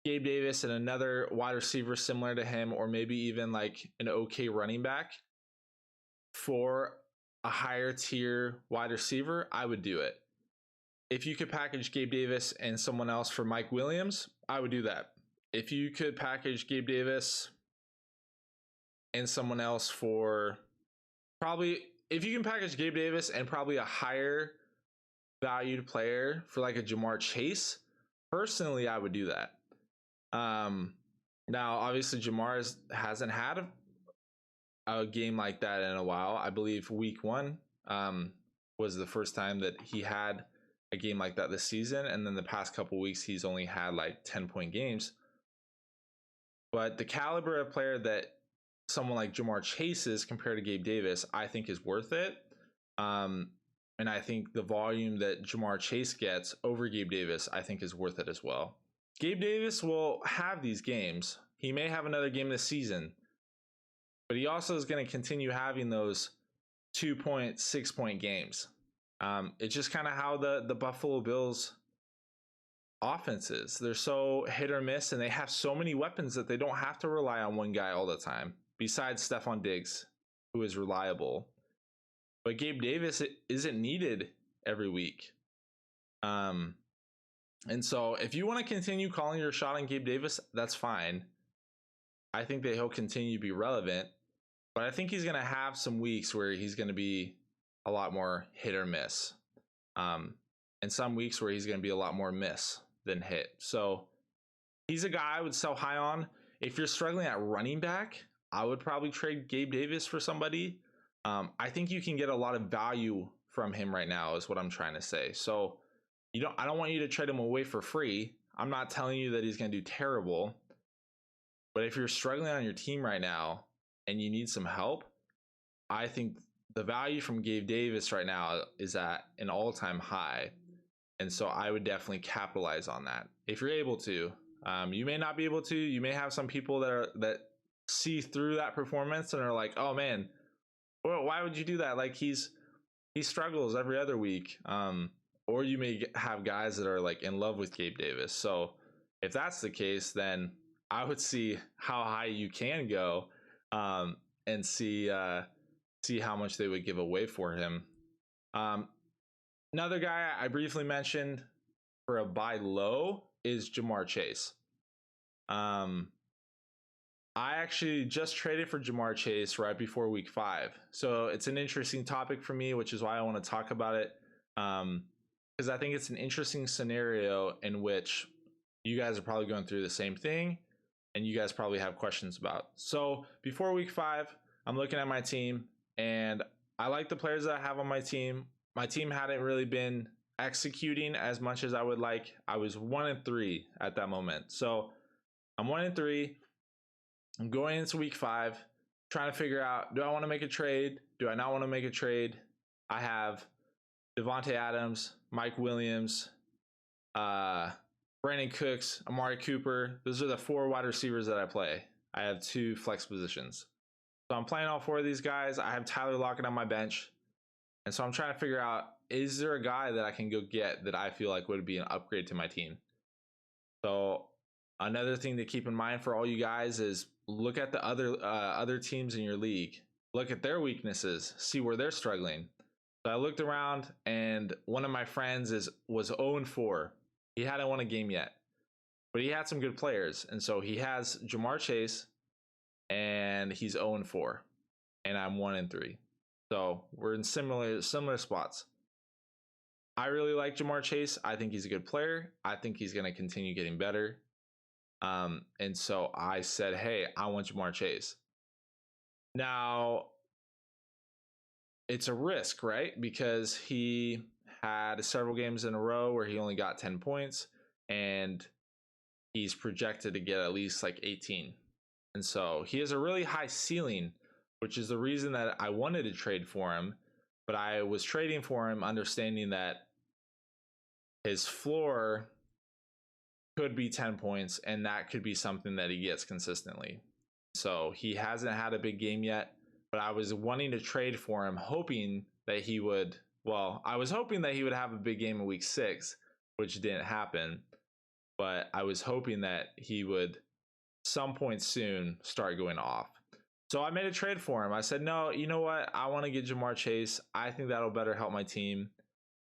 [SPEAKER 1] another wide receiver similar to him, or maybe even like an okay running back for a higher tier wide receiver, I would do it. If you could package Gabe Davis and someone else for Mike Williams, I would do that. If you could package Gabe Davis and someone else for if you can package Gabe Davis and probably a higher valued player for like a Jamar Chase, personally, I would do that. Now, obviously, Jamar hasn't had a game like that in a while. I believe week 1, was the first time that he had a game like that this season. And then the past couple weeks, he's only had like 10-point games. But the caliber of player that someone like Jamar Chase is compared to Gabe Davis, I think is worth it. And I think the volume that Jamar Chase gets over Gabe Davis, I think is worth it as well. Gabe Davis will have these games. He may have another game this season, but he also is going to continue having those 2-point, 6-point games. It's just kind of how the Buffalo Bills offenses. They're so hit or miss, and they have so many weapons that they don't have to rely on one guy all the time, besides Stephon Diggs, who is reliable. But Gabe Davis isn't needed every week. And so if you want to continue calling your shot on Gabe Davis, that's fine. I think that he'll continue to be relevant, but I think he's going to have some weeks where he's going to be a lot more hit or miss. And some weeks where he's going to be a lot more miss than hit. So he's a guy I would sell high on. If you're struggling at running back, I would probably trade Gabe Davis for somebody. I think you can get a lot of value from him right now, is what I'm trying to say. So I don't want you to trade him away for free. I'm not telling you that he's going to do terrible. But if you're struggling on your team right now and you need some help, I think the value from Gabe Davis right now is at an all-time high. And so I would definitely capitalize on that if you're able to. You may not be able to. You may have some people that see through that performance and are like, "Oh man, well, why would you do that? Like he struggles every other week." Or you may have guys that are like in love with Gabe Davis. So if that's the case, then I would see how high you can go, and see how much they would give away for him. Another guy I briefly mentioned for a buy low is Jamar Chase. I actually just traded for Jamar Chase right before week 5. So it's an interesting topic for me, which is why I want to talk about it. Because I think it's an interesting scenario in which you guys are probably going through the same thing and you guys probably have questions about. So before week 5, I'm looking at my team and I like the players that I have on my team. My team hadn't really been executing as much as I would like. I was 1-3 at that moment. So I'm 1-3. I'm going into week 5, trying to figure out, do I want to make a trade? Do I not want to make a trade? I have Devontae Adams, Mike Williams, Brandon Cooks, Amari Cooper. Those are the 4 wide receivers that I play. I have 2 flex positions. So I'm playing all 4 of these guys. I have Tyler Lockett on my bench. And so I'm trying to figure out, is there a guy that I can go get that I feel like would be an upgrade to my team? So another thing to keep in mind for all you guys is look at the other teams in your league. Look at their weaknesses, see where they're struggling. So I looked around and one of my friends was 0-4. He hadn't won a game yet, but he had some good players. And so he has Jamar Chase and he's 0-4 and I'm 1-3. So we're in similar spots. I really like Jamar Chase. I think he's a good player. I think he's going to continue getting better. And so I said, hey, I want Jamar Chase. Now, it's a risk, right? Because he had several games in a row where he only got 10 points and he's projected to get at least like 18. And so he has a really high ceiling, which is the reason that I wanted to trade for him. But I was trading for him understanding that his floor could be 10 points and that could be something that he gets consistently. So he hasn't had a big game yet, but I was wanting to trade for him, hoping that he would, I was hoping that he would have a big game in week 6, which didn't happen. But I was hoping that he would some point soon start going off. So I made a trade for him. I said, no, you know what? I want to get Jamar Chase. I think that'll better help my team.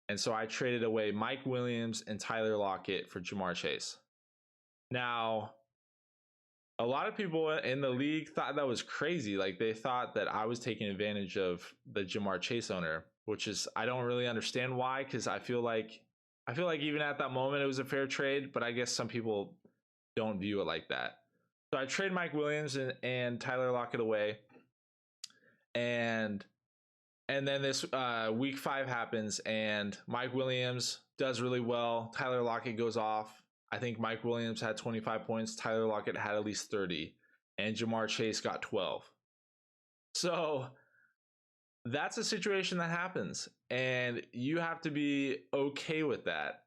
[SPEAKER 1] And so I traded away Mike Williams and Tyler Lockett for Jamar Chase. Now, a lot of people in the league thought that was crazy. Like they thought that I was taking advantage of the Jamar Chase owner, which is, I don't really understand why, because I feel like even at that moment it was a fair trade, but I guess some people don't view it like that. So I trade Mike Williams and Tyler Lockett away. And And then this week 5 happens, and Mike Williams does really well. Tyler Lockett goes off. I think Mike Williams had 25 points. Tyler Lockett had at least 30, and Jamar Chase got 12. So that's a situation that happens, and you have to be okay with that.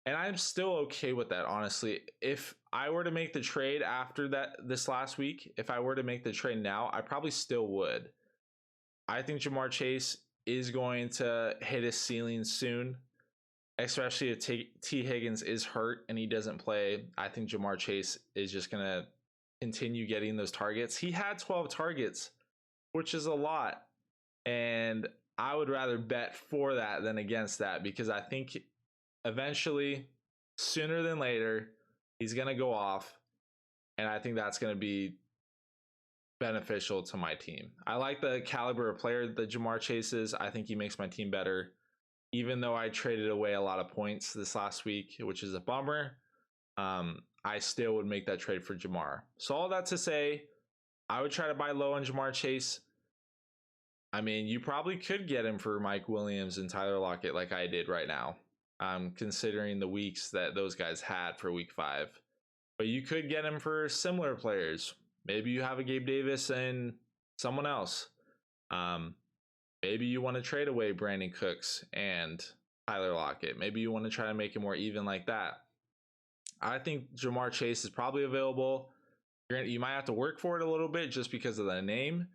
[SPEAKER 1] And I'm still okay with that, honestly. If I were to make the trade after this last week, if I were to make the trade now, I probably still would. I think Jamar Chase is going to hit his ceiling soon, especially if T. Higgins is hurt and he doesn't play. I think Jamar Chase is just going to continue getting those targets. He had 12 targets, which is a lot. And I would rather bet for that than against that, because I think eventually, sooner than later, he's going to go off. And I think that's going to be beneficial to my team. I like the caliber of player that Jamar Chase is. I think he makes my team better, even though I traded away a lot of points this last week, which is a bummer. I still would make that trade for Jamar. So all that to say, I would try to buy low on Jamar Chase. I mean, you probably could get him for Mike Williams and Tyler Lockett like I did right now, considering the weeks that those guys had for week 5. But you could get him for similar players. Maybe you have a Gabe Davis and someone else. Maybe you want to trade away Brandon Cooks and Tyler Lockett. Maybe you want to try to make it more even like that. I think Jamar Chase is probably available. You might have to work for it a little bit just because of the name,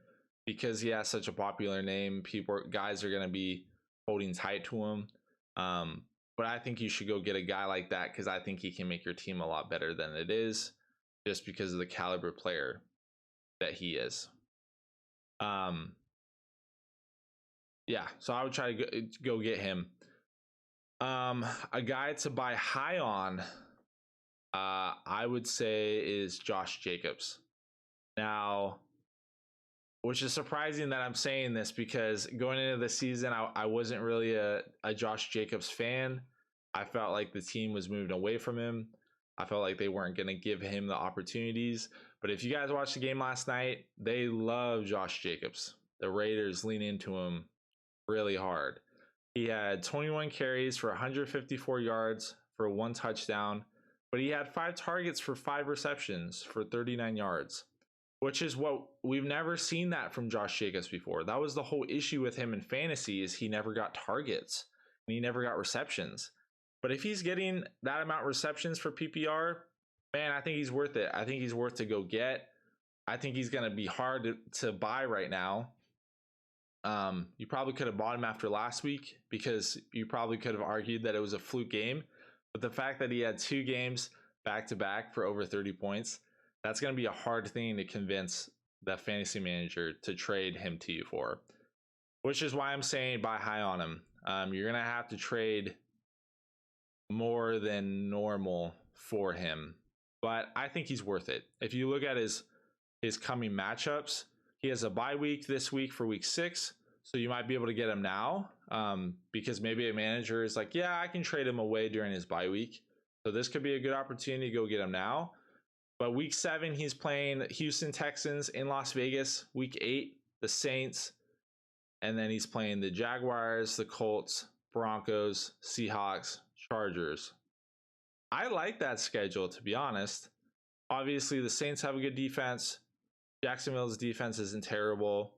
[SPEAKER 1] because he has such a popular name. Guys are going to be holding tight to him. But I think you should go get a guy like that, because I think he can make your team a lot better than it is, just because of the caliber player that he is. Yeah, so I would try to go get him. A guy to buy high on, I would say, is Josh Jacobs. Now, which is surprising that I'm saying this, because going into the season, I wasn't really a Josh Jacobs fan. I felt like the team was moving away from him. I felt like they weren't going to give him the opportunities. But if you guys watched the game last night, they love Josh Jacobs. The Raiders lean into him really hard. He had 21 carries for 154 yards for 1 touchdown, but he had 5 targets for 5 receptions for 39 yards, which is what we've never seen that from Josh Jacobs before. That was the whole issue with him in fantasy, is he never got targets and he never got receptions. But if he's getting that amount of receptions for PPR, man, I think he's worth it. I think he's worth to go get. I think he's going to be hard to buy right now. You probably could have bought him after last week, because you probably could have argued that it was a fluke game. But the fact that he had 2 games back to back for over 30 points, that's going to be a hard thing to convince the fantasy manager to trade him to you for, which is why I'm saying buy high on him. You're going to have to trade more than normal for him, but I think he's worth it. If you look at his coming matchups, he has a bye week this week for week 6, so you might be able to get him now, because maybe a manager is like, yeah, I can trade him away during his bye week, so this could be a good opportunity to go get him now. But week 7, he's playing Houston Texans in Las Vegas. Week 8, the Saints, and then he's playing the Jaguars, the Colts, Broncos, Seahawks, Chargers. I like that schedule, to be honest. Obviously, the Saints have a good defense. Jacksonville's defense isn't terrible.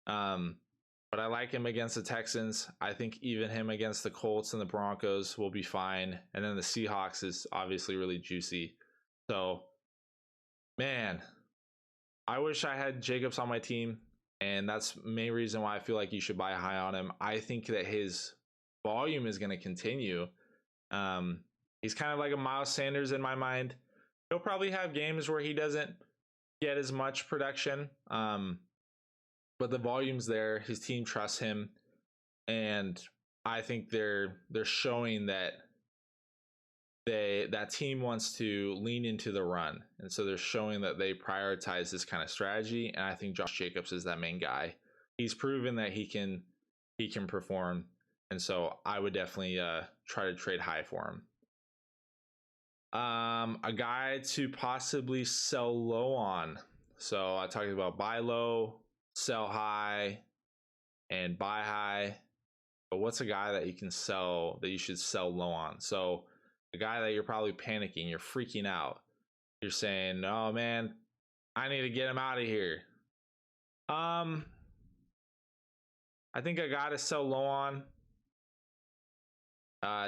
[SPEAKER 1] But I like him against the Texans. I think even him against the Colts and the Broncos will be fine. And then the Seahawks is obviously really juicy. So, man, I wish I had Jacobs on my team. And that's the main reason why I feel like you should buy high on him. I think that his volume is going to continue. He's kind of like a Miles Sanders in my mind. He'll probably have games where he doesn't get as much production, but the volume's there. His team trusts him, and I think they're showing that that team wants to lean into the run, and so they're showing that they prioritize this kind of strategy. And I think Josh Jacobs is that main guy. He's proven that he can perform, and so I would definitely try to trade high for him. A guy to possibly sell low on. So I talked about buy low, sell high, and buy high. But what's a guy that you can sell, that you should sell low on? So a guy that you're probably panicking, you're freaking out. You're saying, "Oh man, I need to get him out of here." I think a guy to sell low on.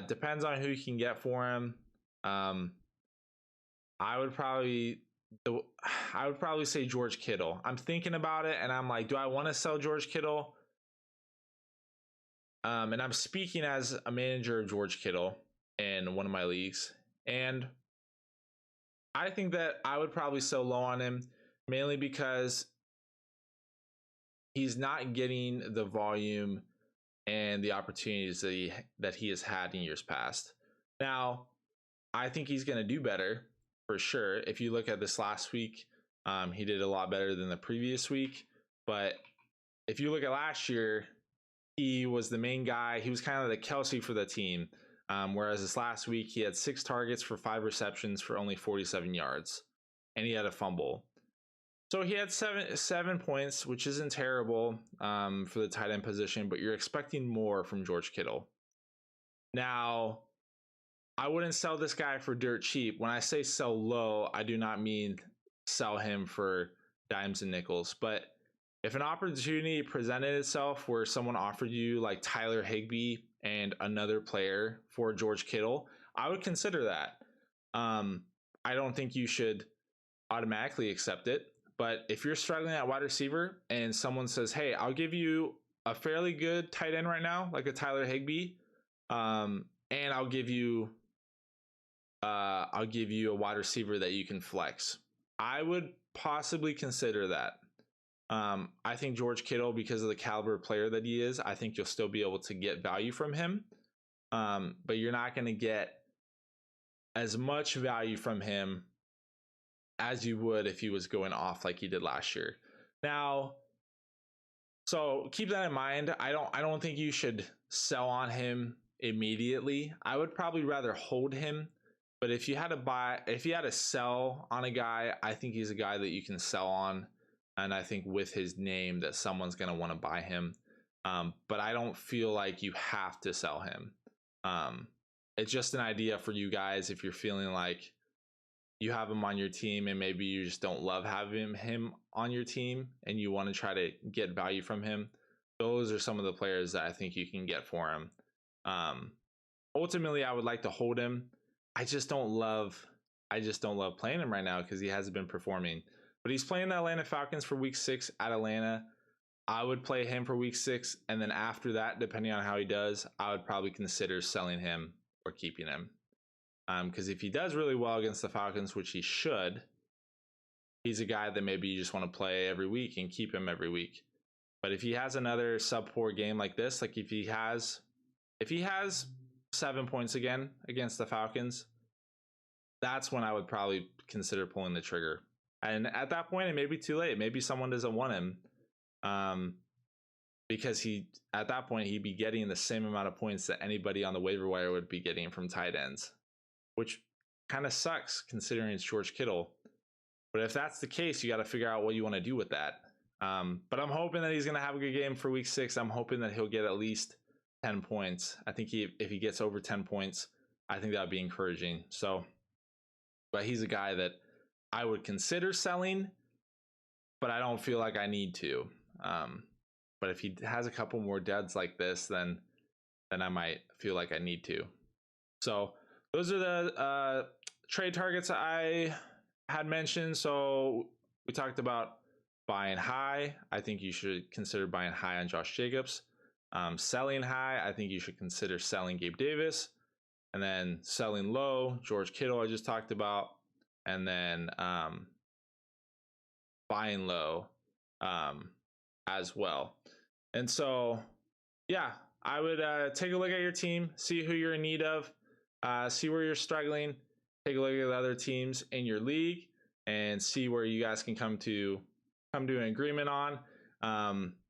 [SPEAKER 1] Depends on who you can get for him. I would probably say George Kittle. I'm thinking about it and I'm like, do I want to sell George Kittle? And I'm speaking as a manager of George Kittle in one of my leagues. And I think that I would probably sell low on him, mainly because he's not getting the volume and the opportunities that he has had in years past. Now, I think he's going to do better for sure. If you look at this last week, he did a lot better than the previous week. But if you look at last year, he was the main guy. He was kind of the Kelsey for the team. Whereas this last week, he had 6 targets for 5 receptions for only 47 yards. And he had a fumble. So he had seven points, which isn't terrible for the tight end position, but you're expecting more from George Kittle. Now, I wouldn't sell this guy for dirt cheap. When I say sell low, I do not mean sell him for dimes and nickels. But if an opportunity presented itself where someone offered you like Tyler Higbee and another player for George Kittle, I would consider that. I don't think you should automatically accept it. But if you're struggling at wide receiver and someone says, "Hey, I'll give you a fairly good tight end right now, like a Tyler Higbee, and I'll give you a wide receiver that you can flex," I would possibly consider that. I think George Kittle, because of the caliber of player that he is, I think you'll still be able to get value from him. But you're not going to get as much value from him as you would if he was going off like he did last year. Now, so keep that in mind. I don't think you should sell on him immediately. I would probably rather hold him. But if you had to sell on a guy, I think he's a guy that you can sell on. And I think with his name that someone's going to want to buy him. But I don't feel like you have to sell him. It's just an idea for you guys if you're feeling like you have him on your team and maybe you just don't love having him on your team and you want to try to get value from him. Those are some of the players that I think you can get for him. Ultimately, I would like to hold him. I just don't love playing him right now because he hasn't been performing. But he's playing the Atlanta Falcons for week 6 at Atlanta. I would play him for week 6. And then after that, depending on how he does, I would probably consider selling him or keeping him. Because if he does really well against the Falcons, which he should, he's a guy that maybe you just want to play every week and keep him every week. But if he has another sub-poor game like this, like if he has 7 points again against the Falcons, that's when I would probably consider pulling the trigger. And at that point, it may be too late. Maybe someone doesn't want him because at that point, he'd be getting the same amount of points that anybody on the waiver wire would be getting from tight ends, which kind of sucks considering it's George Kittle. But if that's the case, you got to figure out what you want to do with that. But I'm hoping that he's going to have a good game for week 6. I'm hoping that he'll get at least 10 points. I think if he gets over 10 points, I think that would be encouraging. So, but he's a guy that I would consider selling, but I don't feel like I need to. But if he has a couple more duds like this, then I might feel like I need to. So those are the trade targets I had mentioned. So we talked about buying high. I think you should consider buying high on Josh Jacobs. Selling high, I think you should consider selling Gabe Davis. And then selling low, George Kittle I just talked about. And then buying low as well. And so, yeah, I would take a look at your team, see who you're in need of, see where you're struggling, take a look at the other teams in your league, and see where you guys can come to an agreement on.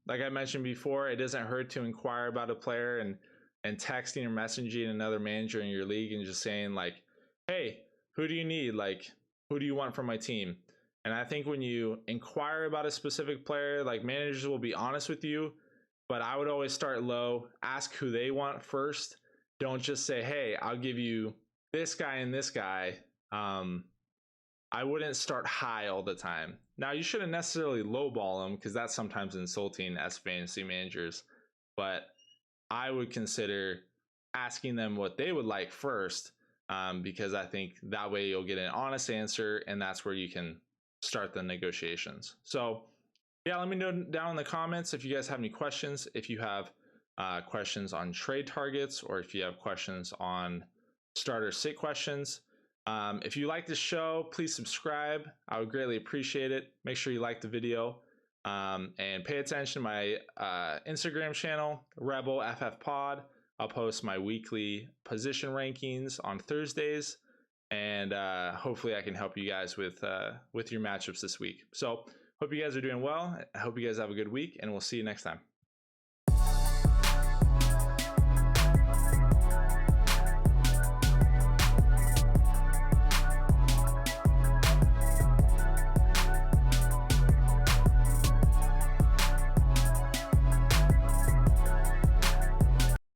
[SPEAKER 1] Like I mentioned before, it doesn't hurt to inquire about a player and texting or messaging another manager in your league and just saying like, "Hey, who do you need? Like, who do you want from my team?" And I think when you inquire about a specific player, like managers will be honest with you but I would always start low, ask who they want first. Don't just say, hey, I'll give you this guy and this guy. I wouldn't start high all the time. Now, you shouldn't necessarily lowball them because that's sometimes insulting as fantasy managers, but I would consider asking them what they would like first, because I think that way you'll get an honest answer, and that's where you can start the negotiations. So, yeah, let me know down in the comments if you guys have any questions. If you have questions on trade targets, or if you have questions on starter sit questions. If you like this show, please subscribe. I would greatly appreciate it. Make sure you like the video, and pay attention to my Instagram channel, Rebel FF Pod. I'll post my weekly position rankings on Thursdays, and hopefully I can help you guys with your matchups this week. So hope you guys are doing well. I hope you guys have a good week, and we'll see you next time.